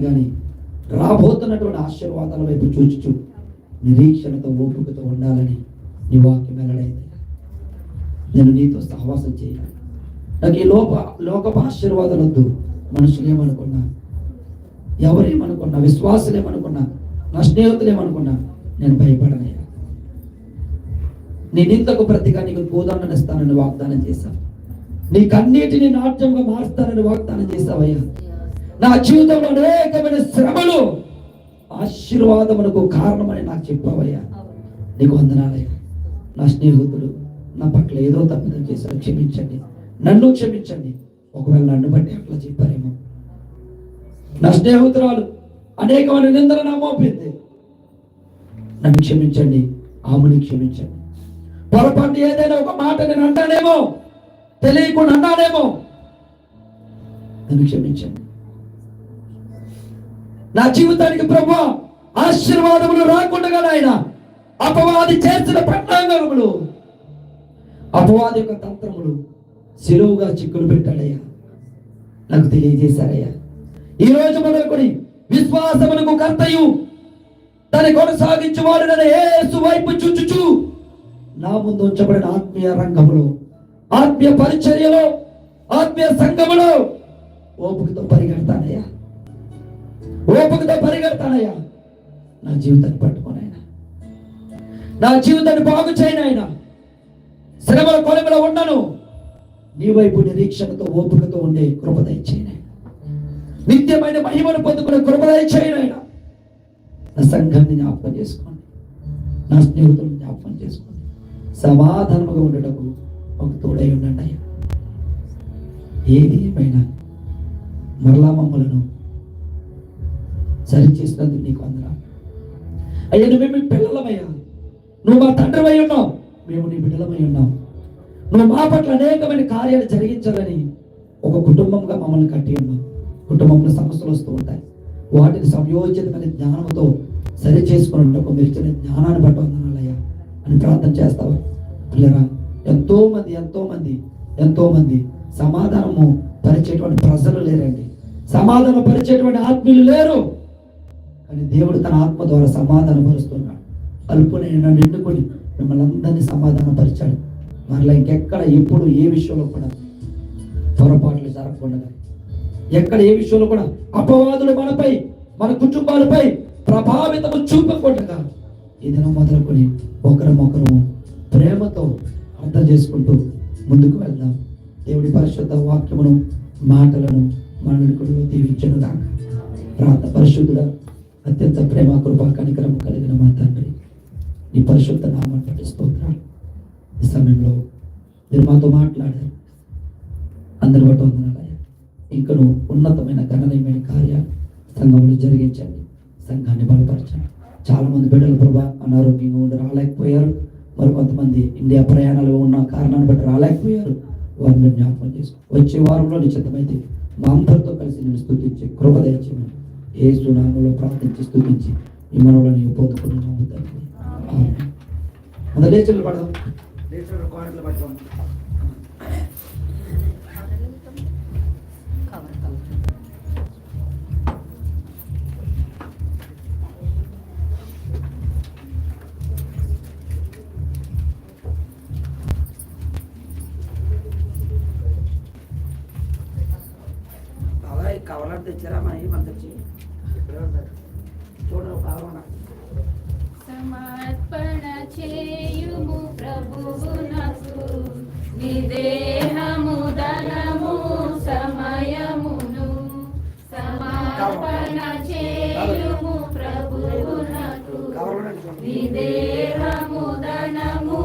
కానీ రాబోతున్నటువంటి ఆశీర్వాదాల వైపు చూచుచు నిరీక్షణతో ఓపికతో ఉండాలని నీ వాక్యం వెల్లడైంది. నేను నీతో సహవాసం చేయాలి. నాకు ఈ లోకపు ఆశీర్వాదాలు వద్దు. మనుషులు ఏమనుకున్నా, ఎవరేమనుకున్నా, విశ్వాసులు ఏమనుకున్నా, నా స్నేహితులు ఏమనుకున్నా నేను భయపడనయ్యా. నీ నిందకు ప్రతిగా నీకు కోదండనిస్తానని వాగ్దానం చేశావు. నీ కన్నీటిని నాట్యంగా మారుస్తానని వాగ్దానం చేశావయ్యా. నా జీవితంలో అనేకమైన శ్రమలు ఆశీర్వాదమునకు కారణమని నాకు చెప్పావయ్యా. నీకు వందనాలయ్యా. నా స్నేహితులు నా పట్ల ఏదో తప్పిదం చేశారు, క్షమించండి, నన్ను క్షమించండి. ఒకవేళ నన్ను బట్టి అట్లా చెప్పారేమో. నా స్నేహితురాలు అనేకమైన నిందలు నా మోపింది, నన్ను క్షమించండి, ఆమెని క్షమించండి. పొరపాటు ఏదైనా ఒక మాట నేను అంటానేమో, తెలియకుండా అన్నానేమో, నన్ను క్షమించండి. నా జీవితానికి ప్రభువా ఆశీర్వాదములు రాకుండా ఆయన అపవాది చేసిన పట్టాంగములు, అపవాది యొక్క తంత్రములు సులువుగా చిక్కులు పెట్టాడయ్యా. నాకు తెలియజేశారయ్యా. ఈ రోజు మొదలుకొని విశ్వాసమునకు కర్తయు దాన్ని కొనసాగించువాడు యేసు వైపు చూచుచు నా ముందు ఉంచబడిన ఆత్మీయ రంగములో, ఆత్మీయ పరిచర్యలో, ఆత్మీయ సంఘములో ఓపికతో పరిగెడతానయ్యా, ఓపికతో పరిగెడతానయ్యా. నా జీవితాన్ని పట్టుకోనైనా, నా జీవితాన్ని బాగు చేయనైనా, శ్రమల కొలమిలో ఉండను. నీ వైపు నిరీక్షణతో ఓపికతో ఉండే కృప దయచేయనైనా, నిత్యమైన మహిమను పొందుకునే కృప దయచేయనైనా. నా సంఘాన్ని జ్ఞాపకం చేసుకోండి, నా స్నేహితులను జ్ఞాపకం చేసుకోండి. సమాధానముగా ఉండటకు ఒక తోడై ఉండండి అయ్యా. ఏది ఏమైనా మరలా మమ్మలను సరిచేసినందుకు నీకు వందనాలు అయ్యా. నువ్వు మీ పిల్లలమయ్యా, నువ్వు మా తండ్రివై ఉన్నావు, మేము నీ బిడ్డలమై ఉన్నాం. నువ్వు మా పట్ల అనేకమైన కార్యాలు జరిగించాలని ఒక కుటుంబంగా మమ్మల్ని కట్టి ఉన్నావు. కుటుంబంలో సమస్యలు వస్తూ ఉంటాయి, వాటిని సంయోజితమైన జ్ఞానంతో సరి చేసుకున్నట్టు మీరు ఇచ్చిన జ్ఞానాన్ని బట్టి వందనాలయ్యా అని ప్రార్థన చేస్తావా పిల్లరా? ఎంతో మంది సమాధానము పరిచేటువంటి ప్రజలు లేరండి, సమాధానం పరిచేటువంటి ఆత్మీయులు లేరు. కానీ దేవుడు తన ఆత్మ ద్వారా సమాధానం పరుస్తున్నాడు. అల్పునైనా నిండుకొని మిమ్మల్ని అందరినీ సమాధానం పరిచాడు. మరలా ఇంకెక్కడ ఎప్పుడు ఏ విషయంలో కూడా పొరపాట్లు జరగకుండా, ఎక్కడ ఏ విషయంలో కూడా అపవాదులు మనపై, మన కుటుంబాలపై ప్రభావితము చూపకుండా ఈ దినం మొదలుకొని ఒకరమొకరు ప్రేమతో అర్థం చేసుకుంటూ ముందుకు వెళ్దాం. దేవుడి పరిశుద్ధ వాక్యమును, మాటలను మనకు దీవించనుగా. ప్రార్థన. పరిశుద్ధుడ, అత్యంత ప్రేమ, కృప, కనికరము కలిగిన మా తండ్రి, నీ పరిశుద్ధ నామాన్ని బట్టి స్తోత్రాలు. ఈ సమయంలో మీరు మాతో మాట్లాడారు, అందరి బట్టి వందనాలయ్యా. ఇంకను ఉన్నతమైన గణనీయమైన కార్యాలు సంఘంలో జరిగించండి, సంఘాన్ని బలపరచండి. చాలా మంది బిడ్డలు ప్రభా అనారోగ్యంగా ఉండి రాలేకపోయారు, మరి కొంతమంది ఇండియా ప్రయాణాలు ఉన్న కారణాన్ని బట్టి రాలేకపోయారు. వారిని జ్ఞాపకం చేసుకో. వచ్చే వారంలో నిశ్చితమైతే మా అందరితో కలిసి నేను స్తుతించి కృప దయచేయమని యేసు నామములో ప్రార్థించి స్తుతించి ఈ మనలో నీవు పొందుకున్నాము తండ్రి. మన లేచలు పడదాం, లేచలు కోడలు పడదాం. కవర్ తెచ్చారా మన మంది చూడరు కావాల సమర్పణ చేయుము ప్రభువునకు నిదేహము ధనము సమయమును. సమర్పణ చేయుము ప్రభువునకు నిదేహము ధనము